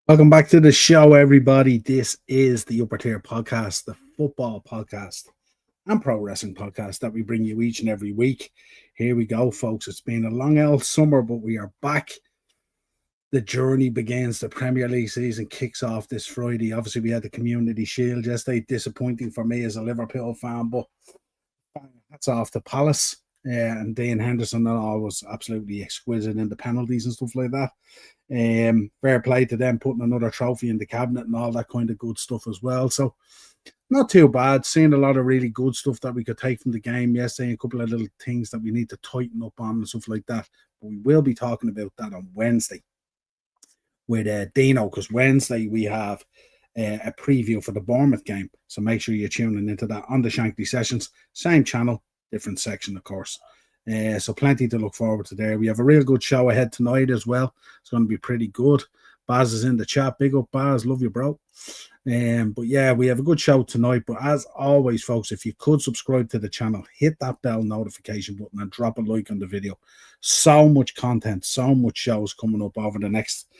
Welcome back to the show, everybody. This is the Upper Tier Podcast, the football podcast and pro wrestling podcast that we bring you each and every week. Here we go, folks. It's been a long old summer, but we are back. The journey begins. The Premier League season kicks off this Friday. Obviously, we had the Community Shield yesterday. Disappointing for me as a Liverpool fan, but hats off to Palace. And Dean Henderson and all was absolutely exquisite in the penalties and stuff like that. Fair play to them putting another trophy in the cabinet and all that kind of good stuff as well. So not too bad. Seeing a lot of really good stuff that we could take from the game yesterday. A couple of little things that we need to tighten up on and stuff like that. But we will be talking about that on Wednesday with Dino, because Wednesday we have a preview for the Bournemouth game. So make sure you're tuning into that on the Shankly Sessions. Same channel, different section, of course. So plenty to look forward to there. We have a real good show ahead tonight as well. It's going to be pretty good. Baz is in the chat. Big up, Baz. Love you, bro. But yeah, we have a good show tonight. But as always, folks, if you could subscribe to the channel, hit that bell notification button and drop a like on the video. So much content, so much shows coming up over the next,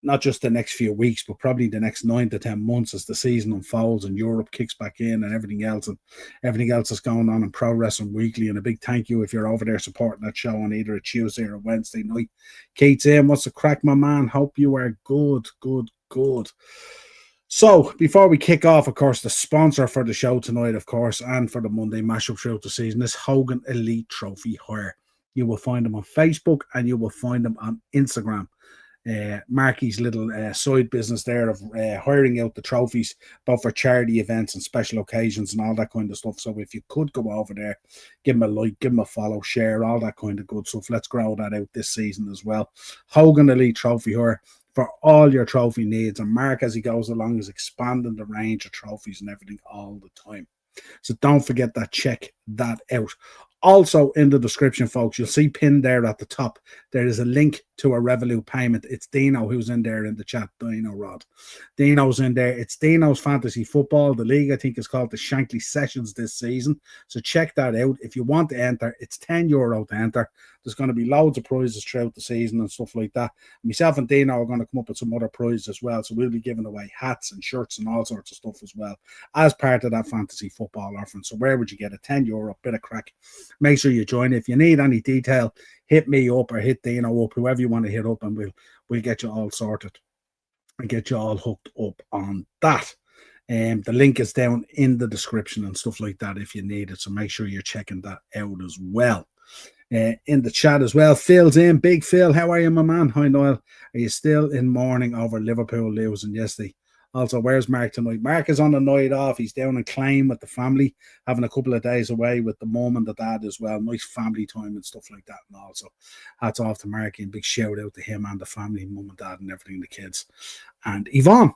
not just the next few weeks, but probably the next 9 to 10 months as the season unfolds and Europe kicks back in and everything else that's going on in Pro Wrestling Weekly. And a big thank you if you're over there supporting that show on either a Tuesday or a Wednesday night. Kate's in. What's the crack, my man? Hope you are good. So before we kick off, of course, the sponsor for the show tonight, of course, and for the Monday mashup throughout the season is Hogan Elite Trophy Hire. You will find them on Facebook and you will find them on Instagram. Marky's little side business there of hiring out the trophies, both for charity events and special occasions and all that kind of stuff. So if you could go over there, give him a like, give him a follow, share, all that kind of good stuff. Let's grow that out this season as well. Hogan Elite Trophy Hire for all your trophy needs. And Mark, as he goes along, is expanding the range of trophies and everything all the time. So don't forget that. Check that out. Also in the description, folks, you'll see pinned there at the top, there is a link to a Revolut payment. It's Dino who's in there in the chat, Dino Rod. Dino's in there. It's Dino's Fantasy Football. The league, I think, is called the Shankly Sessions this season. So check that out. If you want to enter, it's €10 to enter. There's going to be loads of prizes throughout the season and stuff like that. Myself and Dino are going to come up with some other prizes as well. So we'll be giving away hats and shirts and all sorts of stuff as well as part of that fantasy football offering. So where would you get it? €10, bit of crack. Make sure you join. If you need any detail, hit me up or hit Dino up, whoever you want to hit up, and we'll get you all sorted and get you all hooked up on that. The link is down in the description and stuff like that if you need it. So make sure you're checking that out as well. In the chat as well, Phil's in. Big Phil, how are you, my man? Hi, Niall. Are you still in mourning over Liverpool losing yesterday? Also, where's Mark tonight? Mark is on a night off. He's down in Clane with the family, having a couple of days away with the mum and the dad as well. Nice family time and stuff like that. And also, hats off to Mark and big shout out to him and the family, mum and dad and everything, the kids. And Yvonne.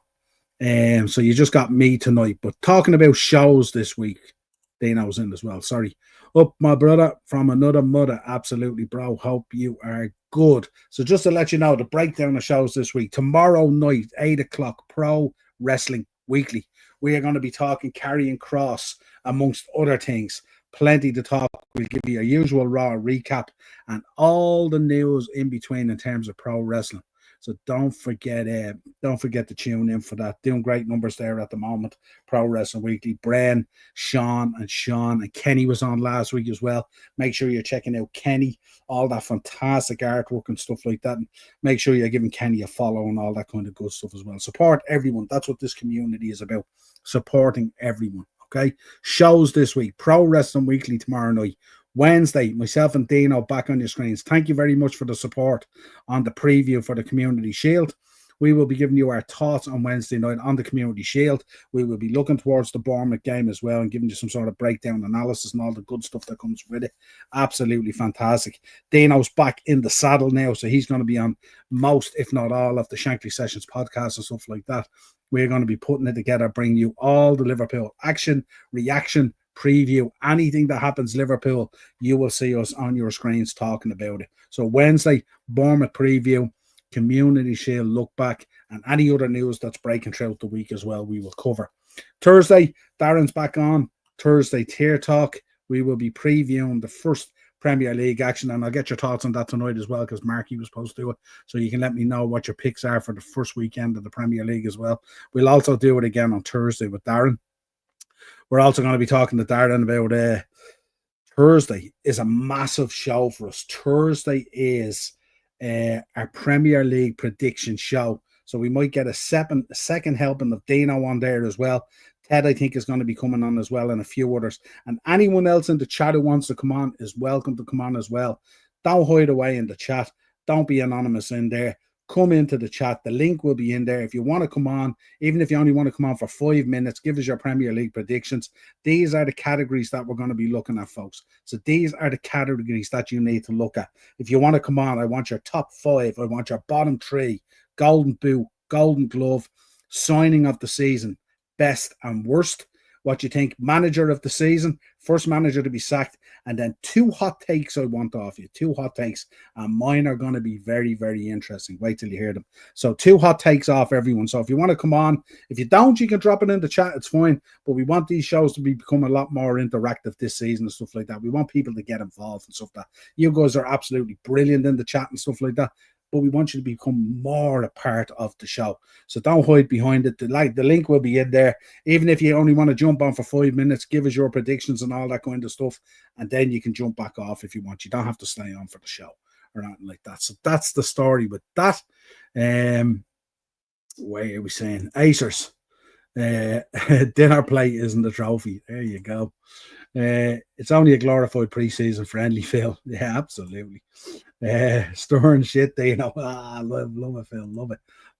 So you just got me tonight. But talking about shows this week, Dano's in as well. Sorry. Up, my brother, from another mother. Absolutely, bro. Hope you are good. So just to let you know, the breakdown of shows this week. Tomorrow night, 8 o'clock, Pro Wrestling Weekly. We are going to be talking Karrion Kross, amongst other things. Plenty to talk. We'll give you a usual Raw recap and all the news in between in terms of pro wrestling. So don't forget to tune in for that. Doing great numbers there at the moment. Pro Wrestling Weekly. Bren, Sean, and Kenny was on last week as well. Make sure you're checking out Kenny, all that fantastic artwork and stuff like that. And make sure you're giving Kenny a follow and all that kind of good stuff as well. Support everyone. That's what this community is about. Supporting everyone. Okay. Shows this week. Pro Wrestling Weekly tomorrow night. Wednesday, myself and Dino back on your screens. Thank you very much for the support on the preview for the Community Shield. We will be giving you our thoughts on Wednesday night on the Community Shield. We will be looking towards the Bournemouth game as well and giving you some sort of breakdown analysis and all the good stuff that comes with it. Absolutely fantastic. Dino's back in the saddle now, so he's going to be on most, if not all, of the Shankly Sessions podcast and stuff like that. We're going to be putting it together, bringing you all the Liverpool action, reaction, preview, anything that happens Liverpool, you will see us on your screens talking about it. So Wednesday, Bournemouth preview, Community Shield look back, and any other news that's breaking throughout the week as well, we will cover. Thursday, Darren's back on. Thursday Tier Talk. We will be previewing the first Premier League action, and I'll get your thoughts on that tonight as well, because Marky was supposed to do it, so you can let me know what your picks are for the first weekend of the Premier League as well. We'll also do it again on Thursday with Darren. We're also going to be talking to Darren about Thursday is a massive show for us. Thursday is our Premier League prediction show. So we might get a second helping of Dino on there as well. Ted, I think, is going to be coming on as well, and a few others. And anyone else in the chat who wants to come on is welcome to come on as well. Don't hide away in the chat. Don't be anonymous in there. Come into the chat. The link will be in there. If you want to come on, even if you only want to come on for 5 minutes, give us your Premier League predictions. These are the categories that we're going to be looking at, folks. So these are the categories that you need to look at. If you want to come on, I want your top 5. I want your bottom 3. Golden boot, golden glove, signing of the season, best and worst. What you think, manager of the season, first manager to be sacked, and then 2 hot takes I want off you. 2 hot takes, and mine are going to be very, very interesting. Wait till you hear them. So 2 hot takes off everyone. So if you want to come on, if you don't, you can drop it in the chat. It's fine. But we want these shows to become a lot more interactive this season and stuff like that. We want people to get involved and stuff like that. You guys are absolutely brilliant in the chat and stuff like that, but we want you to become more a part of the show. So don't hide behind it. The link will be in there. Even if you only want to jump on for 5 minutes, give us your predictions and all that kind of stuff, and then you can jump back off if you want. You don't have to stay on for the show or anything like that. So that's the story with that. Where are we saying? Acers. Dinner plate isn't a trophy. There you go. It's only a glorified pre-season friendly, Phil. Yeah, absolutely. Stern shit, you know. Love it, Phil.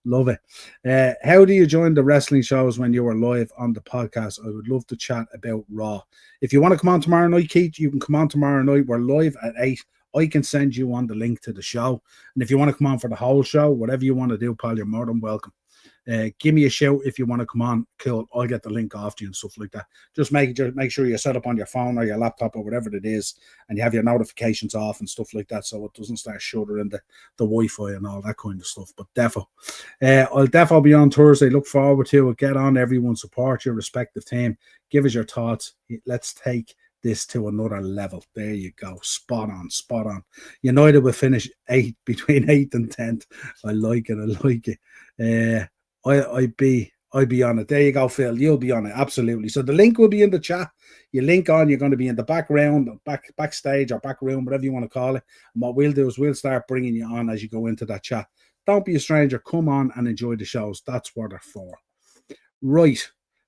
Love it. How do you join the wrestling shows when you were live on the podcast? I would love to chat about Raw. If you want to come on tomorrow night, Keith, you can come on tomorrow night. We're live at 8. I can send you on the link to the show. And if you want to come on for the whole show, whatever you want to do, pal, you're more than welcome. Give me a shout if you want to come on. Cool. I'll get the link off to you and stuff like that. Just make sure you're set up on your phone or your laptop or whatever it is, and you have your notifications off and stuff like that, so it doesn't start shuddering the Wi-Fi and all that kind of stuff. But I'll defo be on Thursday. Look forward to it. Get on, everyone. Support your respective team. Give us your thoughts. Let's take this to another level. There you go. Spot on. United will finish between 8th and 10th. I like it. I'd be on it. There you go, Phil. You'll be on it. Absolutely. So the link will be in the chat. You link on, you're going to be in the background, backstage or back room, whatever you want to call it. And what we'll do is we'll start bringing you on as you go into that chat. Don't be a stranger. Come on and enjoy the shows. That's what they're for. Right.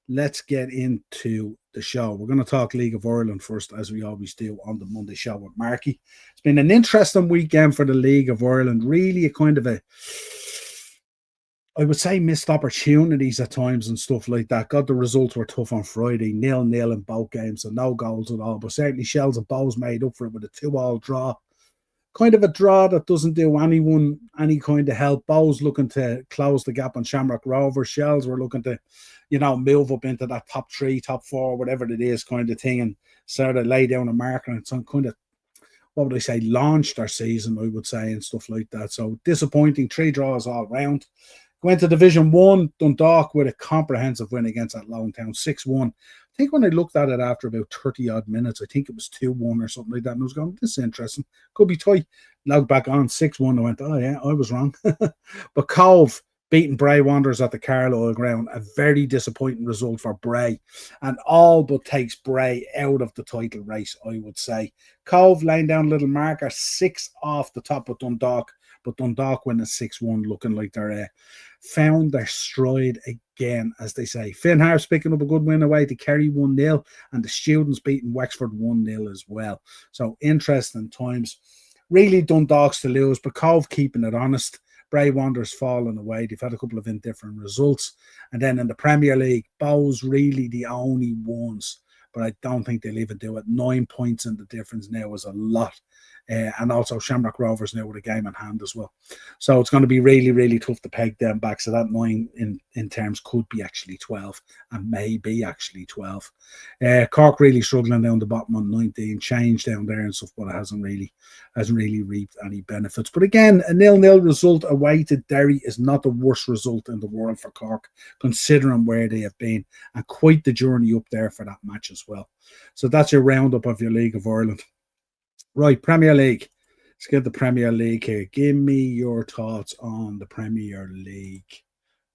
Let's get into the show. We're going to talk League of Ireland first, as we always do on the Monday show with Marky. It's been an interesting weekend for the League of Ireland. Really a kind of I would say missed opportunities at times and stuff like that. God, the results were tough on Friday. 0-0 in both games, so no goals at all. But certainly Shells and Bows made up for it with a 2-2 draw. Kind of a draw that doesn't do anyone any kind of help. Bows looking to close the gap on Shamrock Rovers. Shells were looking to, move up into that top 3, top 4, whatever it is kind of thing, and sort of lay down a marker and some kind of, what would I say, launched their season, I would say, and stuff like that. So disappointing. 3 draws all round. Went to Division 1, Dundalk with a comprehensive win against Athlone Town, 6-1. I think when I looked at it after about 30-odd minutes, I think it was 2-1 or something like that, and I was going, this is interesting. Could be tight. Logged back on, 6-1. I went, oh yeah, I was wrong. But Cove beating Bray Wanderers at the Carlisle ground, a very disappointing result for Bray, and all but takes Bray out of the title race, I would say. Cove laying down a little marker, 6 off the top of Dundalk, but Dundalk winning 6-1, looking like they're found their stride again, as they say. Finn Harps picking up a good win away to Kerry 1-0, and the Students beating Wexford 1-0 as well. So interesting times. Really Dundalk's to lose, but Cove keeping it honest. Bray Wanderers falling away. They've had a couple of indifferent results. And then in the Premier League, Bows really the only ones, but I don't think they'll even do it. 9 points in the difference now is a lot. And also Shamrock Rovers now with a game in hand as well. So it's going to be really, really tough to peg them back. So that 9 in terms could be actually 12 and maybe actually 12. Cork really struggling down the bottom on 19. Change down there and stuff, but it hasn't really reaped any benefits. But again, a 0-0 result away to Derry is not the worst result in the world for Cork, considering where they have been, and quite the journey up there for that match as well. So that's your roundup of your League of Ireland. Right, Premier League. Let's get the Premier League here. Give me your thoughts on the Premier League.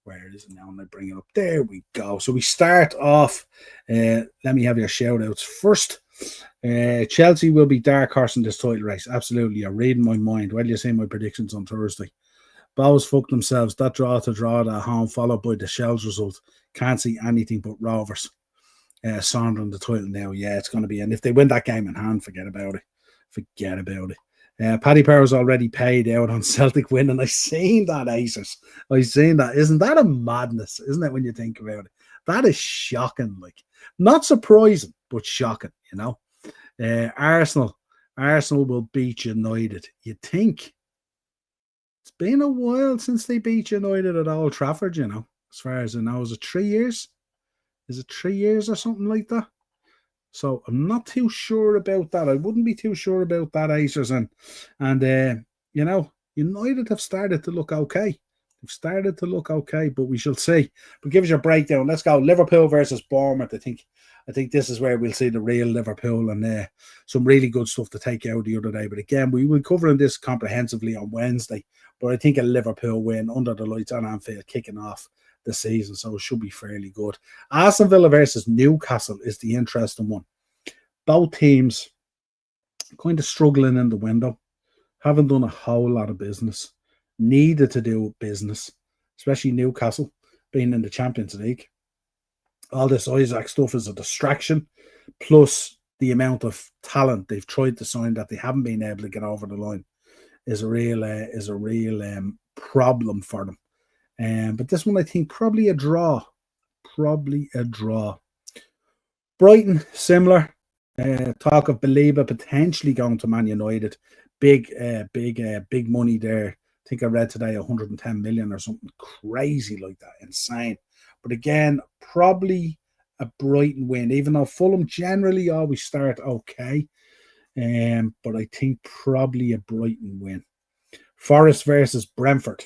Where is it now? And I bring it up. There we go. So we start off. Let me have your shout outs first. Chelsea will be dark horse in this title race. Absolutely. You're reading my mind. Well, you say my predictions on Thursday. Bows fucked themselves. That draw to draw at home, followed by the Shells result. Can't see anything but Rovers. Sondering the title now. Yeah, it's going to be. And if they win that game in hand, forget about it. Forget about it. Paddy Power's already paid out on Celtic winning. I seen that, Acers. I seen that. Isn't that a madness? Isn't it, when you think about it? That is shocking. Like, not surprising, but shocking, you know. Arsenal will beat United. You think? It's been a while since they beat United at Old Trafford, you know. As far as I know, is it 3 years? Is it 3 years or something like that? So I'm not too sure about that. I wouldn't be too sure about that, Acers. And you know, United have started to look okay. They've started to look okay, but we shall see. But give us your breakdown. Let's go. Liverpool versus Bournemouth. I think this is where we'll see the real Liverpool, and some really good stuff to take out the other day. But again, we will cover this comprehensively on Wednesday. But I think a Liverpool win under the lights on Anfield, kicking off the season, so it should be fairly good. Aston Villa versus Newcastle is the interesting one. Both teams kind of struggling in the window, haven't done a whole lot of business, needed to do business, especially Newcastle being in the Champions League. All this Isaac stuff is a distraction, plus the amount of talent they've tried to sign that they haven't been able to get over the line is a real problem for them. But this one, I think, probably a draw. Brighton, similar. Talk of Belieber potentially going to Man United. Big money there. I think I read today 110 million or something crazy like that. Insane. But again, probably a Brighton win, even though Fulham generally always start okay. But I think probably a Brighton win. Forest versus Brentford.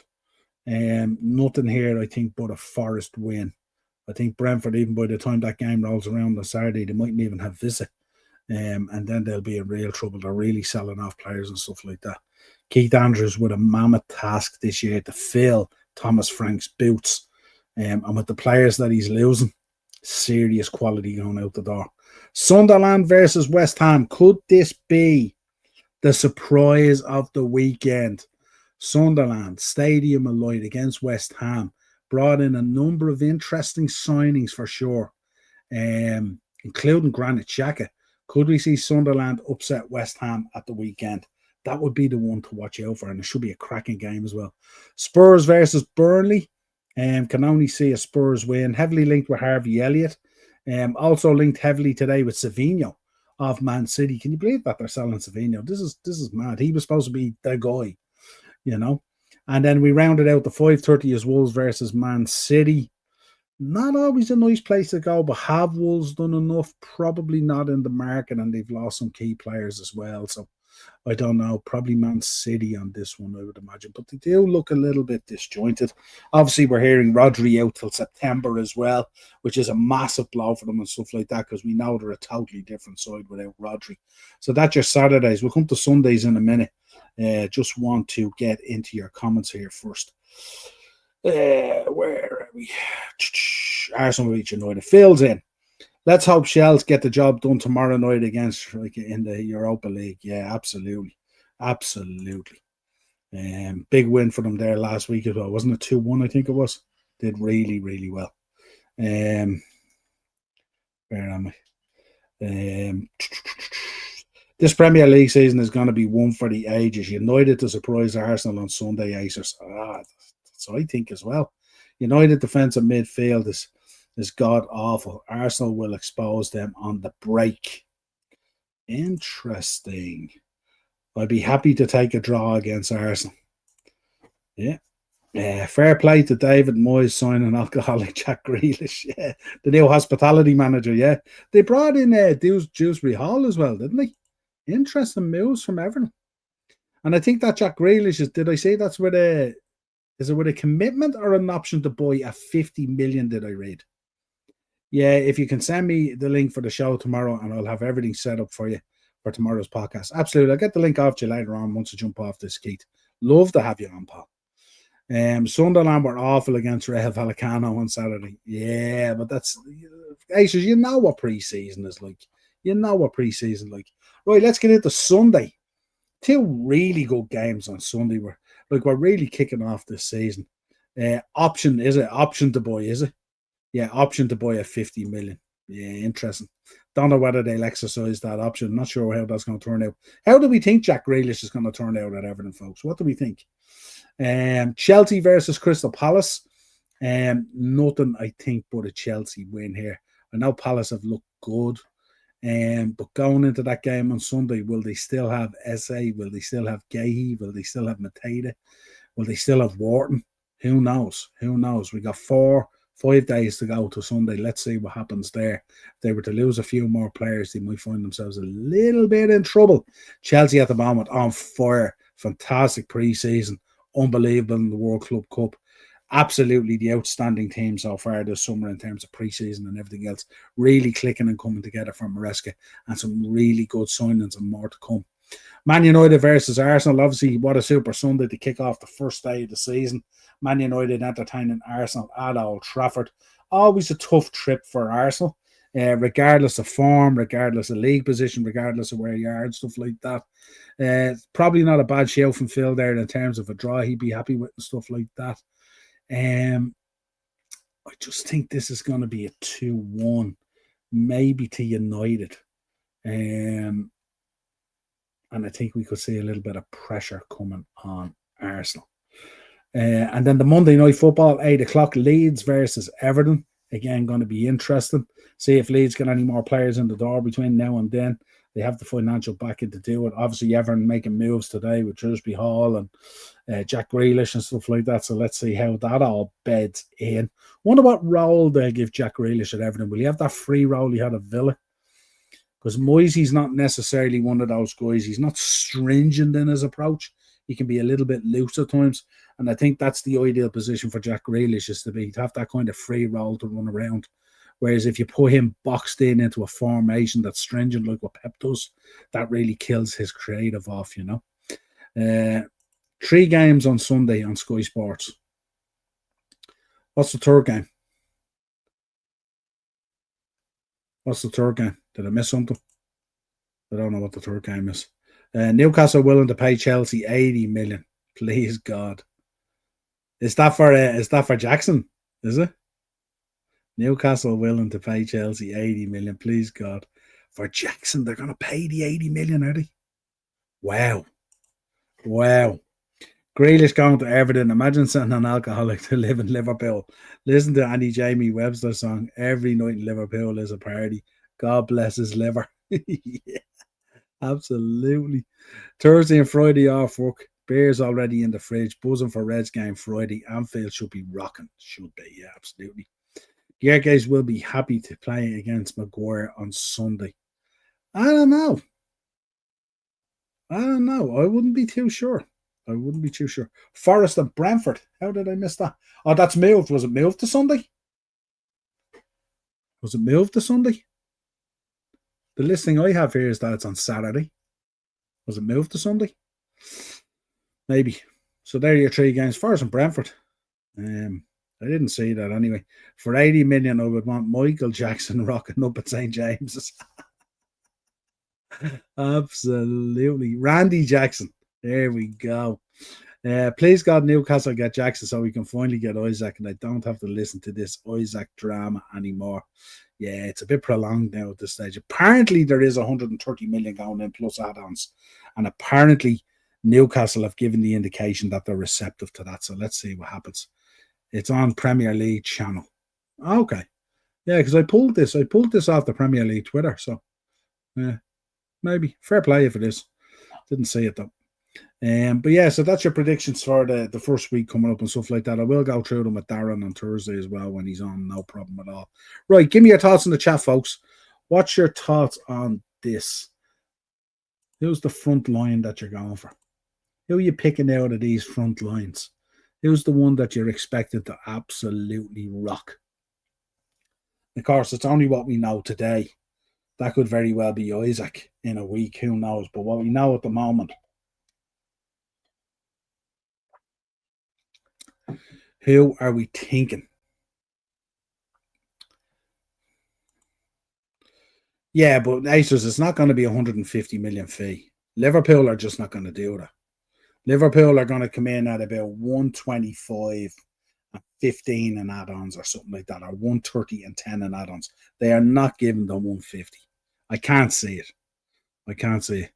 Nothing here, I think, but a Forest win. I think Brentford, even by the time that game rolls around on Saturday, they mightn't even have visit. And then they'll be in real trouble. They're really selling off players and stuff like that. Keith Andrews with a mammoth task this year to fill Thomas Frank's boots. And with the players that he's losing, serious quality going out the door. Sunderland versus West Ham. Could this be the surprise of the weekend? Sunderland, Stadium Alight against West Ham, brought in a number of interesting signings for sure, including Granit Xhaka. Could we see Sunderland upset West Ham at the weekend? That would be the one to watch out for, and it should be a cracking game as well. Spurs versus Burnley. Can only see a Spurs win. Heavily linked with Harvey Elliott. Also linked heavily today with Savinho of Man City. Can you believe that they're selling Savinho? This is mad. He was supposed to be the guy, you know. And then we rounded out the 5:30 as Wolves versus Man City. Not always a nice place to go, but have Wolves done enough? Probably not in the market, and they've lost some key players as well. So I don't know. Probably Man City on this one, I would imagine. But they do look a little bit disjointed. Obviously, we're hearing Rodri out till September as well, which is a massive blow for them and stuff like that, because we know they're a totally different side without Rodri. So that's your Saturdays. We'll come to Sundays in a minute. Just want to get into your comments here first. Where are we? Arsenal reach United. Phil's in. Let's hope Shells get the job done tomorrow night against in the Europa League. Yeah, absolutely. Big win for them there last week as well. Wasn't it 2-1, I think it was? Did really, really well. Where am I? This Premier League season is going to be one for the ages. United to surprise Arsenal on Sunday, Acers. That's what I think as well. United defensive midfield is god awful. Arsenal will expose them on the break. Interesting. I'd be happy to take a draw against Arsenal. Yeah. Fair play to David Moyes signing alcoholic Jack Grealish. Yeah. The new hospitality manager, yeah. They brought in Dewsbury Hall as well, didn't they? Interesting moves from Everton. And I think that Jack Grealish is, did I say that's with is it with a commitment or an option to buy at 50 million, did I read? Yeah, if you can send me the link for the show tomorrow and I'll have everything set up for you. for tomorrow's podcast. Absolutely. I'll get the link off to you later on once I jump off this, Keith. Love to have you on, Paul. Sunderland were awful against Real Vallecano on Saturday. Yeah, but that's Aces, you know what pre-season is like. You know what pre-season like. Right, let's get into Sunday. 2 really good games on Sunday. We're really kicking off this season. Option to buy, is it? Yeah, option to buy at 50 million. Yeah, interesting. Don't know whether they'll exercise that option. Not sure how that's going to turn out. How do we think Jack Grealish is going to turn out at Everton, folks? What do we think? Chelsea versus Crystal Palace. Nothing, I think, but a Chelsea win here. I know Palace have looked good. But going into that game on Sunday, will they still have Eze? Will they still have Gahey? Will they still have Mateta? Will they still have Wharton? Who knows? Who knows? We got 5 days to go to Sunday. Let's see what happens there. If they were to lose a few more players, they might find themselves a little bit in trouble. Chelsea at the moment on fire. Fantastic pre-season. Unbelievable in the World Club Cup. Absolutely the outstanding team so far this summer in terms of pre-season and everything else. Really clicking and coming together from Maresca, and some really good signings and more to come. Man United versus Arsenal. Obviously, what a super Sunday to kick off the first day of the season. Man United entertaining Arsenal at Old Trafford. Always a tough trip for Arsenal, regardless of form, regardless of league position, regardless of where you are and stuff like that. Probably not a bad show from Phil there in terms of a draw he'd be happy with and stuff like that. I just think this is going to be a 2-1, maybe to United. And I think we could see a little bit of pressure coming on Arsenal. And then the Monday night football, 8 o'clock, Leeds versus Everton. Again, going to be interesting. See if Leeds get any more players in the door between now and then. They have the financial backing to do it. Obviously, Everton making moves today with Dewsbury Hall and Jack Grealish and stuff like that. So let's see how that all beds in. Wonder what role they'll give Jack Grealish at Everton. Will he have that free role he had at Villa? Because Moisey's not necessarily one of those guys. He's not stringent in his approach. He can be a little bit loose at times. And I think that's the ideal position for Jack Grealish, is to have that kind of free role to run around. Whereas if you put him boxed in into a formation that's stringent like what Pep does, that really kills his creative off, you know. 3 games on Sunday on Sky Sports. What's the third game? What's the third game? Did I miss something? I don't know what the third game is. Newcastle willing to pay Chelsea 80 million. Please God. Is that for Jackson? Is it? Newcastle willing to pay Chelsea 80 million. Please God. For Jackson, they're going to pay the 80 million, are they? Wow. Wow. Grealish going to Everton. Imagine sending an alcoholic to live in Liverpool. Listen to Andy Jamie Webster's song. Every night in Liverpool is a party. God bless his liver. Yeah, absolutely. Thursday and Friday off work. Beers already in the fridge. Buzzing for Reds game Friday. Anfield should be rocking. Should be, yeah, absolutely. Gerges will be happy to play against Maguire on Sunday. I don't know. I wouldn't be too sure. Forest and Brentford. How did I miss that? Oh, that's moved. Was it moved to Sunday? The listing I have here is that it's on Saturday. Was it moved to Sunday? Maybe. So there are your 3 games. Forest and Brentford. I didn't see that anyway. For 80 million, I would want Michael Jackson rocking up at St. James's. Absolutely. Randy Jackson. There we go. Please God, Newcastle get Jackson so we can finally get Isaac, and I don't have to listen to this Isaac drama anymore. Yeah, it's a bit prolonged now at this stage. Apparently, there is 130 million going in plus add-ons, and apparently Newcastle have given the indication that they're receptive to that. So let's see what happens. It's on Premier League channel. Okay. Yeah, because I pulled this off the Premier League Twitter. So yeah, maybe. Fair play if it is. Didn't see it though. But yeah, so that's your predictions for the first week coming up and stuff like that. I will go through them with Darren on Thursday as well when he's on. No problem at all. Right, give me your thoughts in the chat, folks. What's your thoughts on this? Who's the front line that you're going for? Who are you picking out of these front lines? Who's the one that you're expected to absolutely rock? Of course, it's only what we know today. That could very well be Isaac in a week. Who knows? But what we know at the moment, who are we thinking? Yeah, but Acers, it's not going to be 150 million fee. Liverpool are just not going to do that. Liverpool are going to come in at about 125 and 15 and add-ons or something like that, or 130 and 10 and add-ons. They are not giving them 150. I can't see it. I can't see it.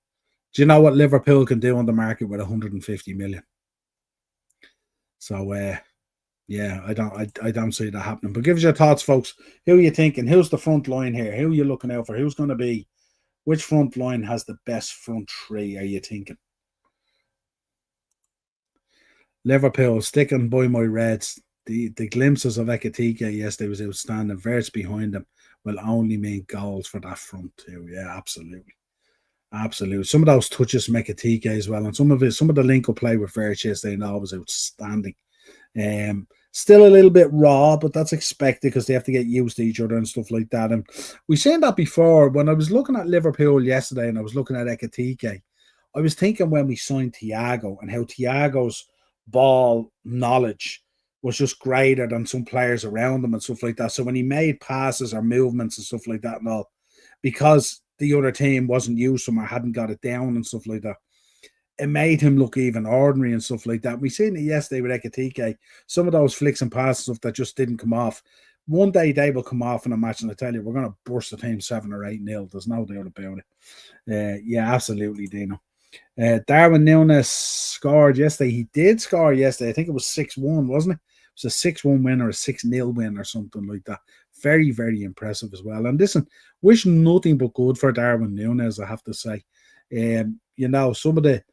Do you know what Liverpool can do on the market with 150 million? So, yeah, I don't see that happening. But give us your thoughts, folks. Who are you thinking? Who's the front line here? Who are you looking out for? Who's going to be? Which front line has the best front three? Are you thinking? Liverpool sticking by my Reds. The glimpses of Ekitike yesterday was outstanding. Verts behind them will only mean goals for that front too. Yeah, absolutely. Absolutely. Some of those touches make Ekitike as well. And some of the link up play with Verts yesterday now was outstanding. Still a little bit raw, but that's expected because they have to get used to each other and stuff like that. And we've seen that before. When I was looking at Liverpool yesterday and I was looking at Ekitike, I was thinking when we signed Thiago and how Thiago's ball knowledge was just greater than some players around him and stuff like that. So when he made passes or movements and stuff like that and all, because the other team wasn't used to him or hadn't got it down and stuff like that, it made him look even ordinary and stuff like that. We seen it yesterday with Ekitike. Some of those flicks and passes stuff that just didn't come off. One day they will come off in a match, and I tell you, we're going to burst the team 7 or 8-0. There's no doubt about it. Yeah, absolutely, Dino. Darwin Núñez scored yesterday. He did score yesterday. I think it was 6-1, wasn't it? It was a 6-1 win or a 6-0 win or something like that. Very, very impressive as well. And listen, wish nothing but good for Darwin Núñez, I have to say. You know, some of the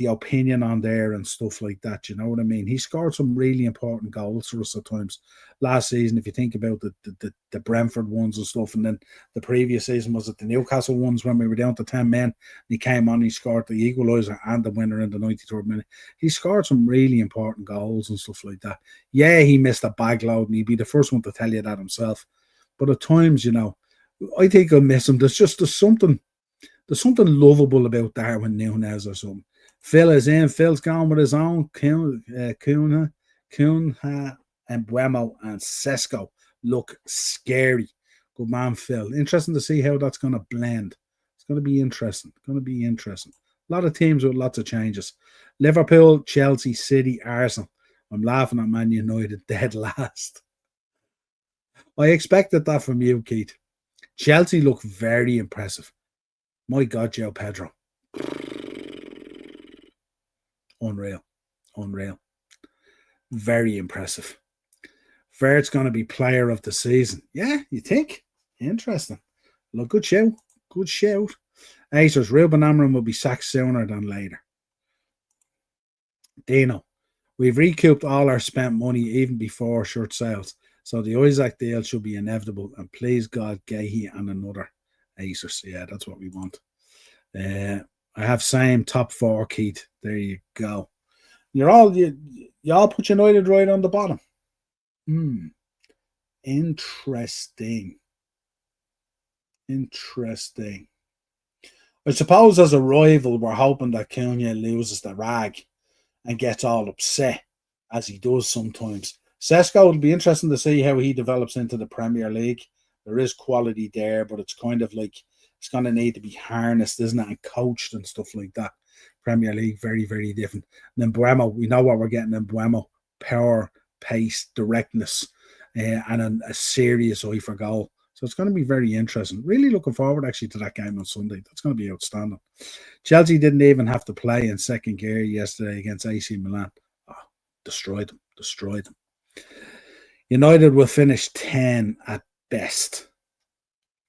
opinion on there and stuff like that, you know what I mean? He scored some really important goals for us at times last season. If you think about the Brentford ones and stuff, and then the previous season was it the Newcastle ones when we were down to 10 men. He came on, he scored the equaliser and the winner in the 93rd minute. He scored some really important goals and stuff like that. Yeah, he missed a bag load, and he'd be the first one to tell you that himself. But at times, you know, I think I'll miss him. There's something lovable about Darwin Núñez or something. Phil is in. Phil's gone with his own. Cunha, and Buemo and Sesko look scary. Good man, Phil. Interesting to see how that's going to blend. It's going to be interesting. A lot of teams with lots of changes. Liverpool, Chelsea, City, Arsenal. I'm laughing at Man United dead last. I expected that from you, Keith. Chelsea look very impressive. My God, Joe Pedro. Unreal. Very impressive. Vert's going to be player of the season. Yeah, you think? Interesting. Look, good shout. Acers, Ruben Amorim will be sacked sooner than later. Dino, we've recouped all our spent money even before shirt sales. So the Isaac deal should be inevitable. And please God, Gahey and another Acers. Yeah, that's what we want. I have same top 4, Keith. There you go. You all put United right on the bottom. Interesting. I suppose as a rival, we're hoping that Cunha loses the rag and gets all upset, as he does sometimes. Sesko will be interesting to see how he develops into the Premier League. There is quality there, but it's kind of like it's going to need to be harnessed, isn't it, and coached and stuff like that. Premier League, very, very different. And then Buemo, we know what we're getting in Buemo. Power, pace, directness, and a serious eye for goal. So it's going to be very interesting. Really looking forward, actually, to that game on Sunday. That's going to be outstanding. Chelsea didn't even have to play in second gear yesterday against AC Milan. Oh, destroyed them. United will finish 10 at best.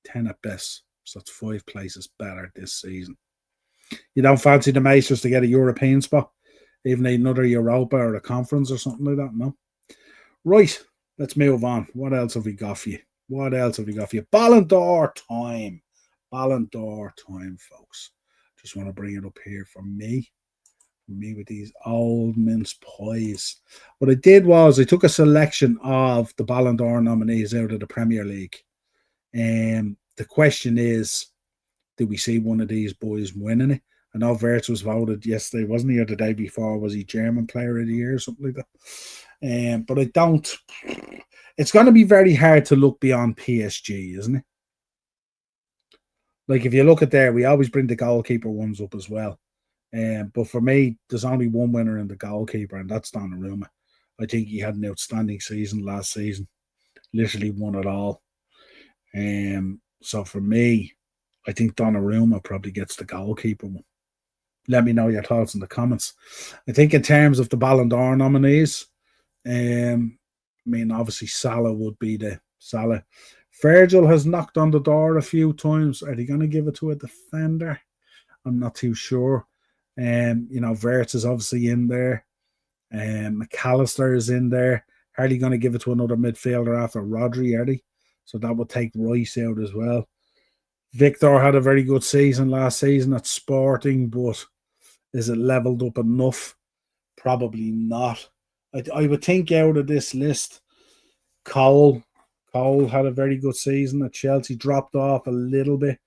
10 at best. So that's 5 places better this season. You don't fancy the Macers to get a European spot? Even another Europa or a conference or something like that? No? Right. Let's move on. What else have we got for you? Ballon d'Or time. Folks. Just want to bring it up here for me. With these old mince pies. What I did was I took a selection of the Ballon d'Or nominees out of the Premier League. the question is, do we see one of these boys winning it? I know Wirtz was voted yesterday, wasn't he, or the day before? Was he German Player of the Year or something like that? But I don't. It's going to be very hard to look beyond PSG, isn't it? Like, if you look at there, we always bring the goalkeeper ones up as well. But for me, there's only one winner in the goalkeeper, and that's Donnarumma. I think he had an outstanding season last season. Literally won it all. So for me, I think Donnarumma probably gets the goalkeeper one. Let me know your thoughts in the comments. I think in terms of the Ballon d'Or nominees, I mean, obviously Salah would be the Salah. Virgil has knocked on the door a few times. Are they going to give it to a defender? I'm not too sure. Wirtz is obviously in there. McAllister is in there. Are they going to give it to another midfielder after Rodri, are they? So that would take Rice out as well. Victor had a very good season last season at Sporting, but is it leveled up enough? Probably not. I would think out of this list, Cole had a very good season at Chelsea, dropped off a little bit,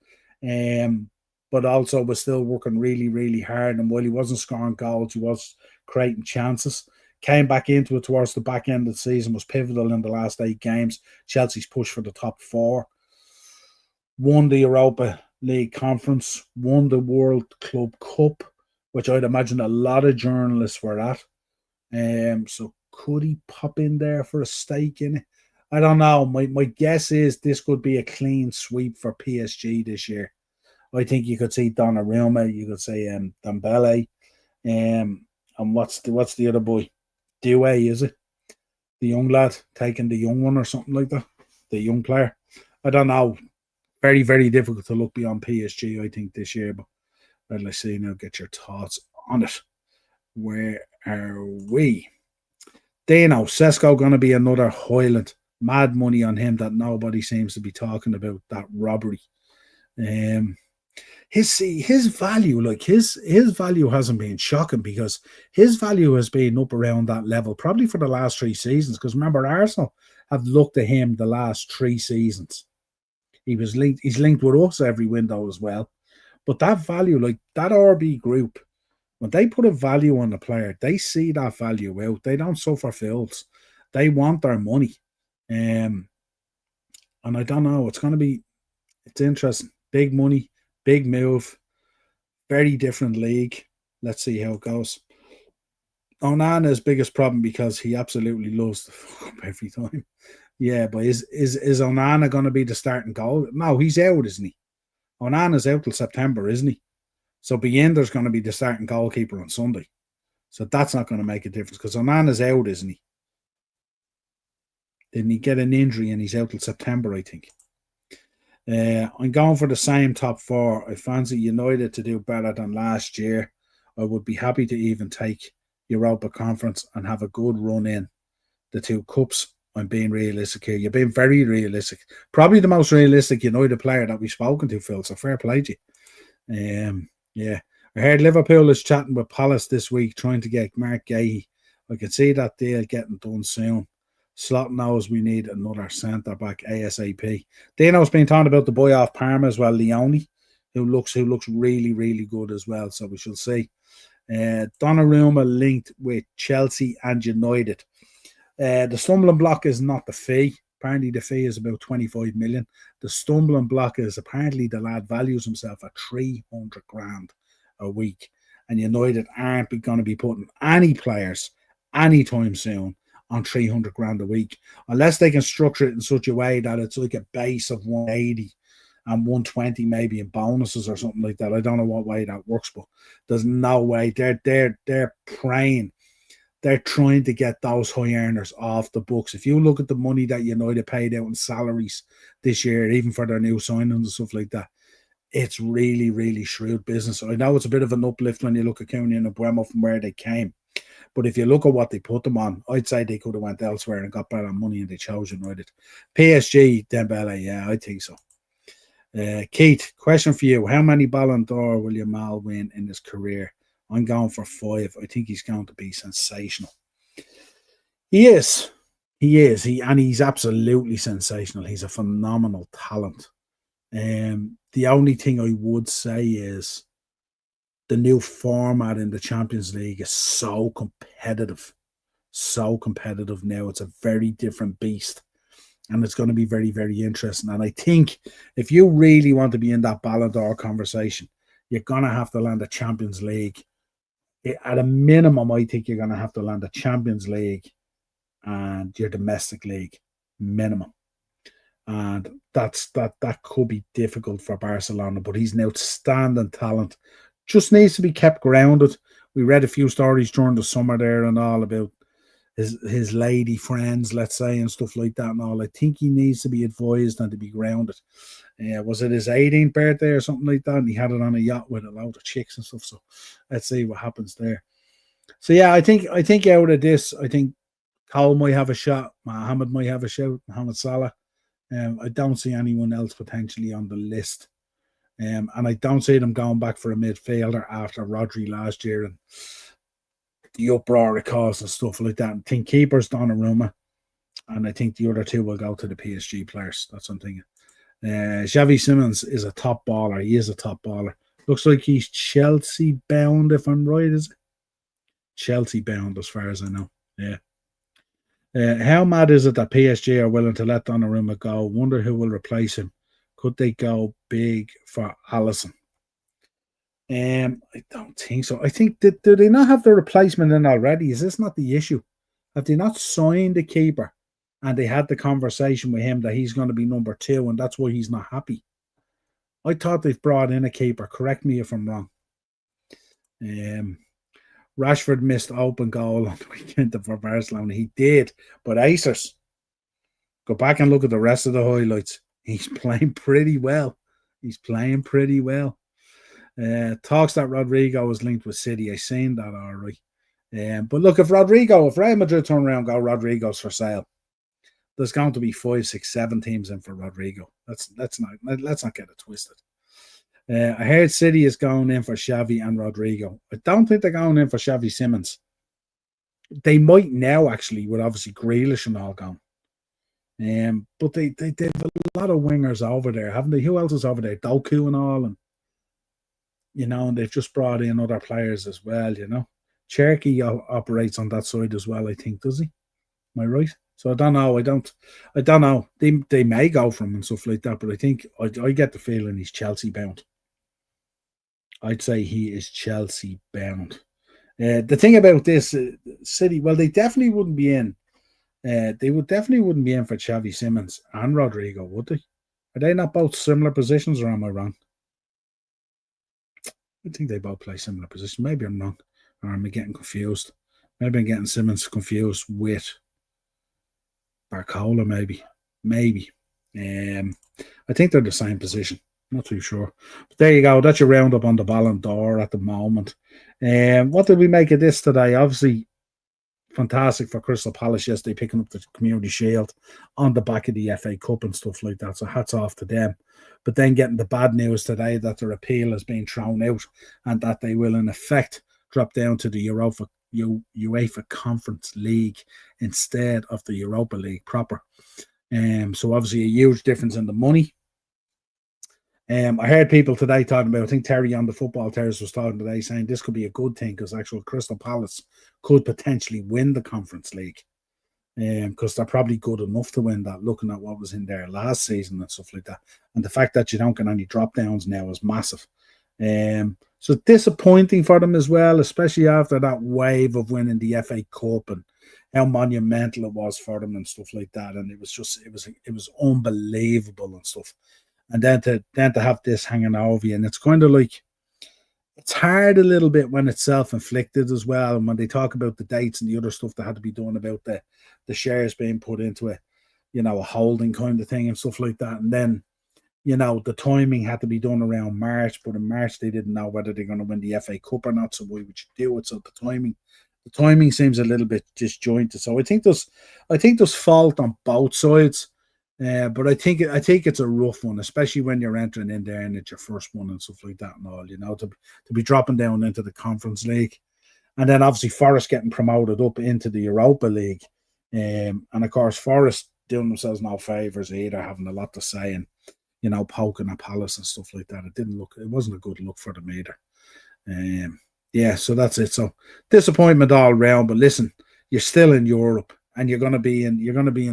but also was still working really, really hard. And while he wasn't scoring goals, he was creating chances. Came back into it towards the back end of the season, was pivotal in the last 8 games. Chelsea's push for the top 4. Won the Europa League Conference, won the World Club Cup, which I'd imagine a lot of journalists were at. So could he pop in there for a stake in it? I don't know. My guess is this could be a clean sweep for PSG this year. I think you could see Donnarumma, you could say Dembele, and what's the other boy? Doué, is it? The young lad taking the young one or something like that? The young player. I don't know. Very, very difficult to look beyond PSG, I think, this year. But let's see now, get your thoughts on it. Where are we? Dano, Sesko going to be another Highland. Mad money on him that nobody seems to be talking about, that robbery. His value, like his value hasn't been shocking, because his value has been up around that level probably for the last 3 seasons. Because remember, Arsenal have looked at him the last 3 seasons. He's linked with us every window as well. But that value, like that RB group, when they put a value on the player, they see that value out. They don't suffer fools. They want their money. And I don't know. It's interesting. Big money. Big move, very different league. Let's see how it goes. Onana's biggest problem, because he absolutely loves the fuck up every time. Yeah, but is Onana going to be the starting goal? No, he's out, isn't he? Onana's out till September, isn't he? So Biender's going to be the starting goalkeeper on Sunday. So that's not going to make a difference, because Onana's out, isn't he? Didn't he get an injury and he's out till September, I think. I'm going for the same top 4. I fancy United to do better than last year. I would be happy to even take Europa Conference and have a good run in the 2 cups. I'm being realistic here. You've been very realistic. Probably the most realistic United player that we've spoken to, Phil. So fair play to you. Yeah. I heard Liverpool is chatting with Palace this week, trying to get Mark Gahey. I can see that deal getting done soon. Slot knows we need another centre-back ASAP. Dino's been talking about the boy off Parma as well, Leone, who looks really, really good as well. So we shall see. Donnarumma linked with Chelsea and United. The stumbling block is not the fee. Apparently the fee is about 25 million. The stumbling block is apparently the lad values himself at 300 grand a week. And United aren't going to be putting any players anytime soon on 300 grand a week, unless they can structure it in such a way that it's like a base of 180 and 120 maybe in bonuses or something like that. I don't know what way that works, but there's no way. They're praying. They're trying to get those high earners off the books. If you look at the money that United paid out in salaries this year, even for their new signings and stuff like that, it's really, really shrewd business. I know it's a bit of an uplift when you look at County and Buemo from where they came. But if you look at what they put them on, I'd say they could have went elsewhere and got better money, and they chose United. PSG, Dembele, yeah, I think so. Keith, question for you. How many Ballon d'Or will Yamal win in his career? I'm going for 5. I think he's going to be sensational. He is. He's absolutely sensational. He's a phenomenal talent. The only thing I would say is the new format in the Champions League is so competitive. So competitive now. It's a very different beast. And it's going to be very, very interesting. And I think if you really want to be in that Ballon d'Or conversation, you're going to have to land a Champions League. At a minimum, I think you're going to have to land a Champions League and your domestic league minimum. And that could be difficult for Barcelona, but he's an outstanding talent. Just needs to be kept grounded. We read a few stories during the summer there and all about his lady friends, let's say, and stuff like that and all. I think he needs to be advised and to be grounded. Was it his 18th birthday or something like that? And he had it on a yacht with a load of chicks and stuff. So let's see what happens there. So yeah, I think out of this, I think Cole might have a shot. Mohamed might have a shot. Mohamed Salah. I don't see anyone else potentially on the list. And I don't see them going back for a midfielder after Rodri last year and the uproar it caused and stuff like that. I think keeper's Donnarumma, and I think the other two will go to the PSG players. That's what I'm thinking. Xavi Simons is a top baller. He is a top baller. Looks like he's Chelsea bound, if I'm right, is it? Chelsea bound, as far as I know. Yeah. How mad is it that PSG are willing to let Donnarumma go? Wonder who will replace him. Could they go big for Alisson? I don't think so. I think do they not have the replacement in already? Is this not the issue? Have they not signed the keeper and they had the conversation with him that he's going to be number 2 and that's why he's not happy? I thought they've brought in a keeper. Correct me if I'm wrong. Rashford missed open goal on the weekend for Barcelona. He did, but Acers, go back and look at the rest of the highlights. He's playing pretty well. Talks that Rodrigo was linked with City. I seen that all right. But look, if Real Madrid turn around and go, Rodrigo's for sale, there's going to be 5, 6, 7 teams in for Rodrigo. Let's not get it twisted. I heard City is going in for Xavi and Rodrigo. I don't think they're going in for Xavi Simons. They might now, actually, with obviously Grealish and all gone. But they have a lot of wingers over there, haven't they? Who else is over there? Doku and all, and and they've just brought in other players as well. Cherky operates on that side as well, I think, does he? Am I right? So I don't know. I don't know. They may go from him and stuff like that, but I think I get the feeling he's Chelsea bound. I'd say he is Chelsea bound. The thing about this City, well, they definitely wouldn't be in. They definitely wouldn't be in for Xavi Simons and Rodrigo, would they? Are they not both similar positions, or am I wrong? I think they both play similar positions. Maybe I'm wrong, or am I getting confused? Maybe I'm getting Simons confused with Barcola, maybe. I think they're the same position. Not too sure. But there you go. That's your roundup on the Ballon d'Or at the moment. What did we make of this today? Obviously, fantastic for Crystal Palace yesterday, picking up the Community Shield on the back of the FA Cup and stuff like that. So hats off to them. But then getting the bad news today that their appeal has been thrown out and that they will, in effect, drop down to the UEFA Conference League instead of the Europa League proper. So obviously a huge difference in the money. I heard people today talking about, I think Terry on the Football Terrace was talking today, saying this could be a good thing because actual Crystal Palace could potentially win the Conference League because they're probably good enough to win that, looking at what was in there last season and stuff like that. And the fact that you don't get any drop downs now is massive. So disappointing for them as well, especially after that wave of winning the FA Cup and how monumental it was for them and stuff like that. And it was unbelievable and stuff. And then to have this hanging over you, and it's kind of like, it's hard a little bit when it's self-inflicted as well. And when they talk about the dates and the other stuff that had to be done about the shares being put into a holding kind of thing and stuff like that. And then, the timing had to be done around March, but in March they didn't know whether they're going to win the FA Cup or not. So why would you do it? So the timing seems a little bit disjointed. So I think there's fault on both sides. But I think it's a rough one, especially when you're entering in there and it's your first one and stuff like that and all, to be dropping down into the Conference League. And then obviously Forest getting promoted up into the Europa League. And of course Forest doing themselves no favours either, having a lot to say. And, poking at Palace and stuff like that. It wasn't a good look for them either. Yeah, so that's it. So disappointment all round. But listen, you're still in Europe, and you're going to be in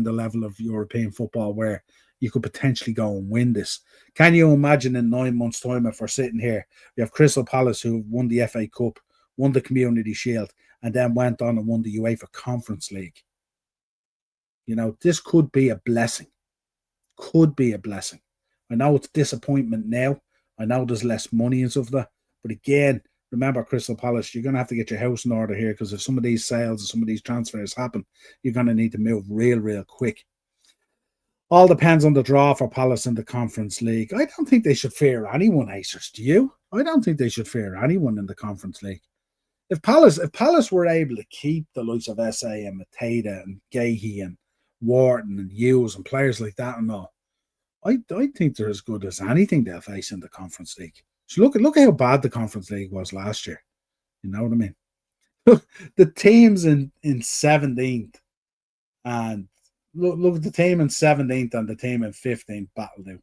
the level of European football where you could potentially go and win this. Can you imagine in 9 months' time, if we're sitting here, we have Crystal Palace who won the FA Cup, won the Community Shield, and then went on and won the UEFA Conference League? This could be a blessing. Could be a blessing. I know it's disappointment now. I know there's less money and stuff like that. But again, remember, Crystal Palace, you're going to have to get your house in order here, because if some of these sales and some of these transfers happen, you're going to need to move real quick. All depends on the draw for Palace in the Conference League. I don't think they should fear anyone, Acers. Do you? I don't think they should fear anyone in the Conference League. If Palace were able to keep the likes of SA and Mateta and Gahey and Wharton and Hughes and players like that and all, I think they're as good as anything they'll face in the Conference League. So look how bad the Conference League was last year. You know what I mean? The teams in 17th and look at the team in 17th and the team in 15th battle do.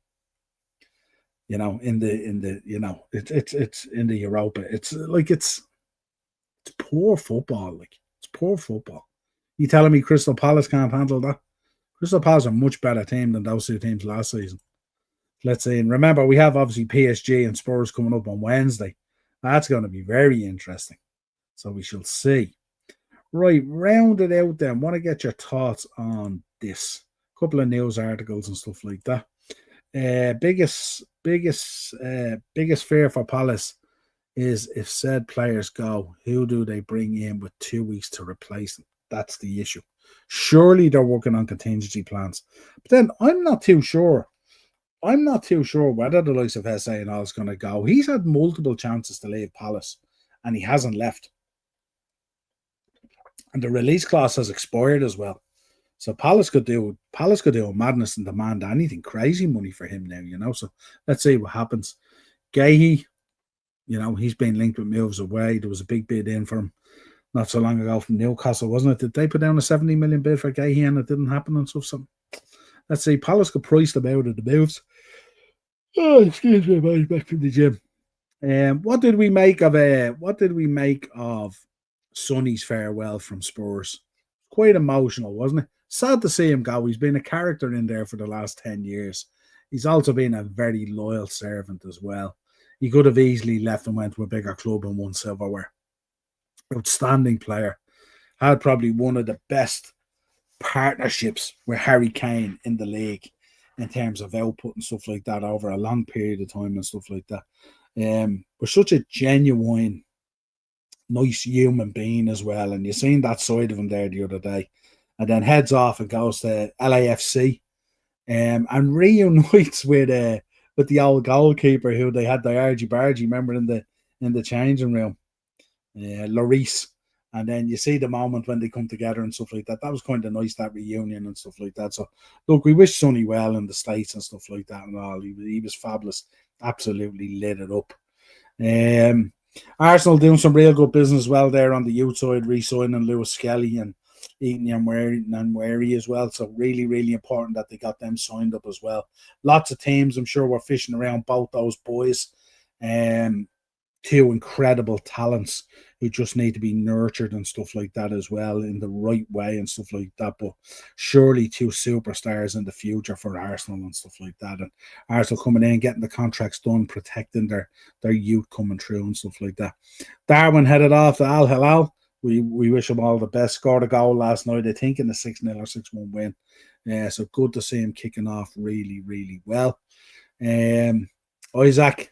It's in the Europa. It's poor football. It's poor football. You telling me Crystal Palace can't handle that? Crystal Palace are a much better team than those two teams last season. Let's see. And remember, we have obviously PSG and Spurs coming up on Wednesday. That's going to be very interesting. So we shall see. Right, round it out then. Want to get your thoughts on this. A couple of news articles and stuff like that. Biggest fear for Palace is if said players go, who do they bring in with 2 weeks to replace them? That's the issue. Surely they're working on contingency plans. But then I'm not too sure. Whether the likes of SA and all is going to go. He's had multiple chances to leave Palace, and he hasn't left. And the release clause has expired as well. So Palace could do a madness and demand anything crazy money for him now, So let's see what happens. Gahey, he's been linked with moves away. There was a big bid in for him not so long ago from Newcastle, wasn't it? Did they put down a 70 million bid for Gahey and it didn't happen and stuff? So let's see. Palace could price them out of the moves. Oh, excuse me, I'm back from the gym. What did we make of Sonny's farewell from Spurs? Quite emotional, wasn't it? Sad to see him go. He's been a character in there for the last 10 years. He's also been a very loyal servant as well. He could have easily left and went to a bigger club and won silverware. Outstanding player. Had probably one of the best partnerships with Harry Kane in the league in terms of output and stuff like that over a long period of time and stuff like that. Was such a genuine, nice human being as well. And you've seen that side of him there the other day. And then heads off and goes to LAFC and reunites with the old goalkeeper who they had, the argy-bargy, remember, in the changing room, Lloris. And then you see the moment when they come together and stuff like that. That was kind of nice, that reunion and stuff like that. So, look, we wish Sonny well in the States and stuff like that and all. He was fabulous. Absolutely lit it up. Arsenal doing some real good business as well there on the youth side, re-signing Lewis Skelly and Eaton and Wary as well. So really, really important that they got them signed up as well. Lots of teams, I'm sure, were fishing around both those boys. Two incredible talents who just need to be nurtured and stuff like that as well in the right way and stuff like that. But surely two superstars in the future for Arsenal and stuff like that. And Arsenal coming in, getting the contracts done, protecting their youth coming through and stuff like that. Darwin headed off to Al Hilal. We wish him all the best. Scored a goal last night, I think, in the 6-0 or 6-1 win. So good to see him kicking off really, really well. Isaac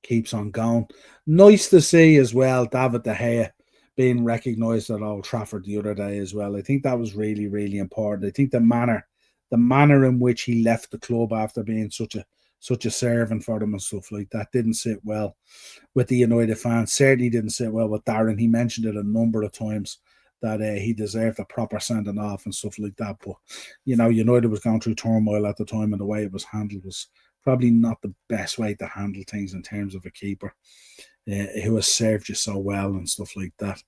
keeps on going. Nice to see as well David De Gea being recognised at Old Trafford the other day as well. I think that was really, really important. I think the manner in which he left the club after being such a servant for them and stuff like that didn't sit well with the United fans. Certainly didn't sit well with Darren. He mentioned it a number of times that he deserved a proper sending off and stuff like that. But, United was going through turmoil at the time, and the way it was handled was probably not the best way to handle things in terms of a keeper who has served you so well and stuff like that.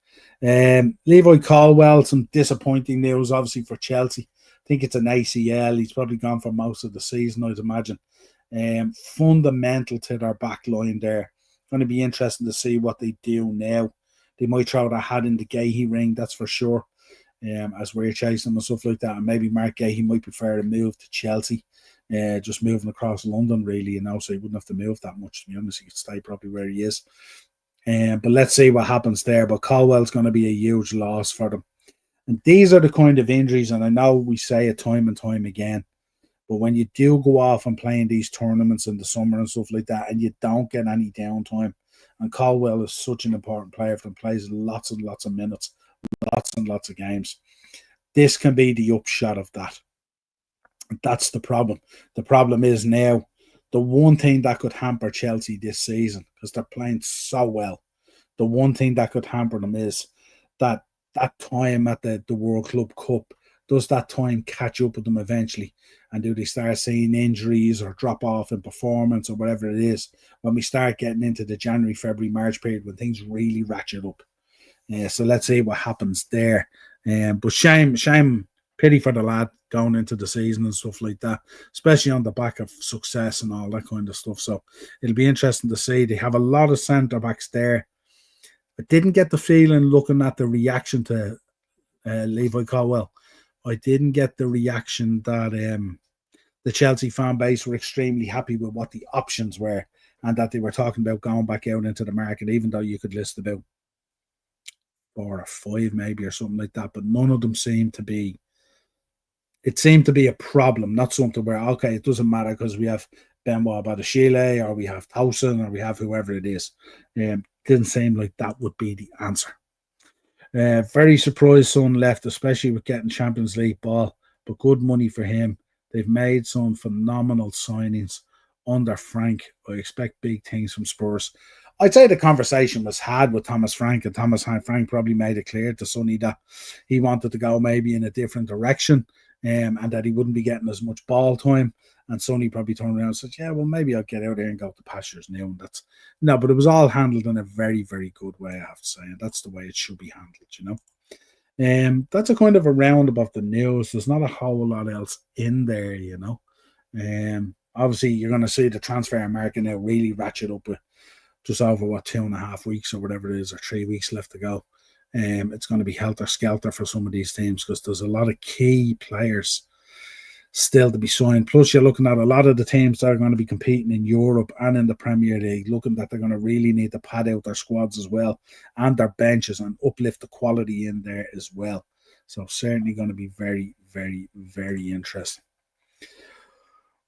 Levi Colwill, some disappointing news, obviously, for Chelsea. I think it's an ACL. He's probably gone for most of the season, I'd imagine. Fundamental to their back line there. Going to be interesting to see what they do now. They might throw their hat in the Gahey ring, that's for sure, as we're chasing them and stuff like that. And maybe Mark Gahey might prefer to move to Chelsea, just moving across London, really, so he wouldn't have to move that much, to be honest. He could stay probably where he is. But let's see what happens there. But Colwell's going to be a huge loss for them. And these are the kind of injuries, and I know we say it time and time again, but when you do go off and play in these tournaments in the summer and stuff like that, and you don't get any downtime, and Colwell is such an important player for them, plays lots and lots of minutes, lots and lots of games. This can be the upshot of that. That's the problem. The problem is now, the one thing that could hamper Chelsea this season, because they're playing so well, the one thing that could hamper them is that time at the World Club Cup. Does that time catch up with them eventually? And do they start seeing injuries or drop off in performance or whatever it is when we start getting into the January, February, March period when things really ratchet up? So let's see what happens there. But shame, pity for the lad going into the season and stuff like that, especially on the back of success and all that kind of stuff. So it'll be interesting to see. They have a lot of centre-backs there. I didn't get the feeling, looking at the reaction to Levi Colwell, I didn't get the reaction that the Chelsea fan base were extremely happy with what the options were, and that they were talking about going back out into the market, even though you could list about 4 or 5 maybe or something like that. But none of them seemed to be, it seemed to be a problem, not something where, okay, it doesn't matter because we have Benoit Badiashile or we have Towson or we have whoever it is. Didn't seem like that would be the answer. Very surprised Son left, especially with getting Champions League ball, but good money for him. They've made some phenomenal signings under Frank. I expect big things from Spurs. I'd say the conversation was had with Thomas Frank, and Thomas Frank probably made it clear to Sonny that he wanted to go maybe in a different direction, and that he wouldn't be getting as much ball time. And Sonny probably turned around and said, yeah, well, maybe I'll get out there and go to pastures now. And that's no, but it was all handled in a very, very good way, I have to say. And that's the way it should be handled, That's a kind of a roundabout the news. There's not a whole lot else in there, Obviously, you're going to see the transfer market now really ratchet up with just over, 2.5 weeks or whatever it is, or 3 weeks left to go. It's going to be helter-skelter for some of these teams because there's a lot of key players still to be signed. Plus, you're looking at a lot of the teams that are going to be competing in Europe and in the Premier League, looking that they're going to really need to pad out their squads as well and their benches and uplift the quality in there as well. So certainly going to be very, very, very interesting.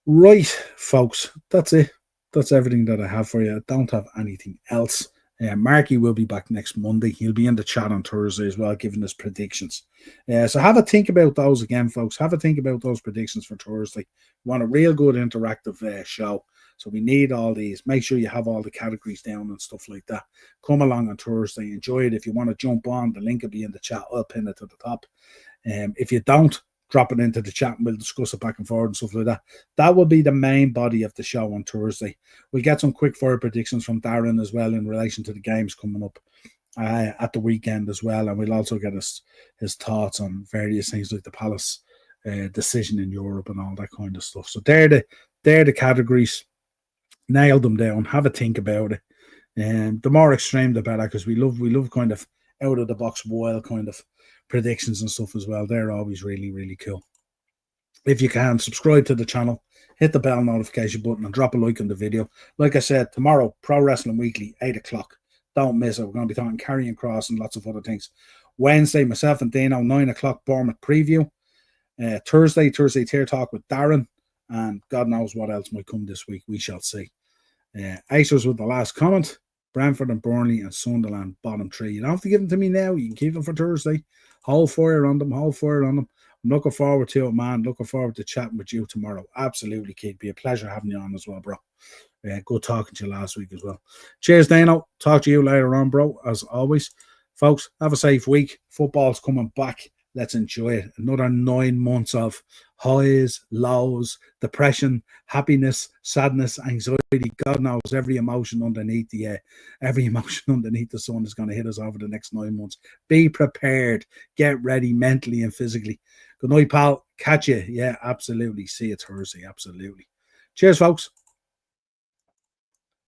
Right, folks, that's it. That's everything that I have for you. I don't have anything else. Marky will be back next Monday. He'll be in the chat on Thursday as well, giving us predictions. So have a think about those again, folks. Have a think about those predictions for Thursday. We want a real good interactive show. So we need all these. Make sure you have all the categories down and stuff like that. Come along on Thursday. Enjoy it. If you want to jump on, the link will be in the chat. I'll pin it to the top. If you don't, drop it into the chat and we'll discuss it back and forward and stuff like that. That will be the main body of the show on Thursday. We'll get some quick fire predictions from Darren as well in relation to the games coming up at the weekend as well. And we'll also get his thoughts on various things like the Palace decision in Europe and all that kind of stuff. So they're the categories. Nail them down. Have a think about it. And the more extreme, the better, because we love kind of out of the box wild kind of predictions and stuff as well. They're always really, really cool. If you can, subscribe to the channel, hit the bell notification button and drop a like on the video. Like I said, tomorrow, Pro Wrestling Weekly, 8 o'clock. Don't miss it. We're going to be talking Karrion Kross and lots of other things. Wednesday, myself and Dino, 9 o'clock, Bournemouth preview. Thursday Tier Talk with Darren. And God knows what else might come this week. We shall see. Acers with the last comment. Brentford and Burnley and Sunderland, bottom 3. You don't have to give them to me now. You can keep them for Thursday. Hold fire on them. I'm looking forward to it, man. Looking forward to chatting with you tomorrow. Absolutely, Keith. Be a pleasure having you on as well, bro. Good talking to you last week as well. Cheers, Dano. Talk to you later on, bro, as always. Folks, have a safe week. Football's coming back. Let's enjoy it. Another 9 months of highs, lows, depression, happiness, sadness, anxiety. God knows every emotion underneath the sun is going to hit us over the next 9 months. Be prepared. Get ready mentally and physically. Good night, pal. Catch you. Yeah, absolutely. See you Thursday. Absolutely. Cheers, folks.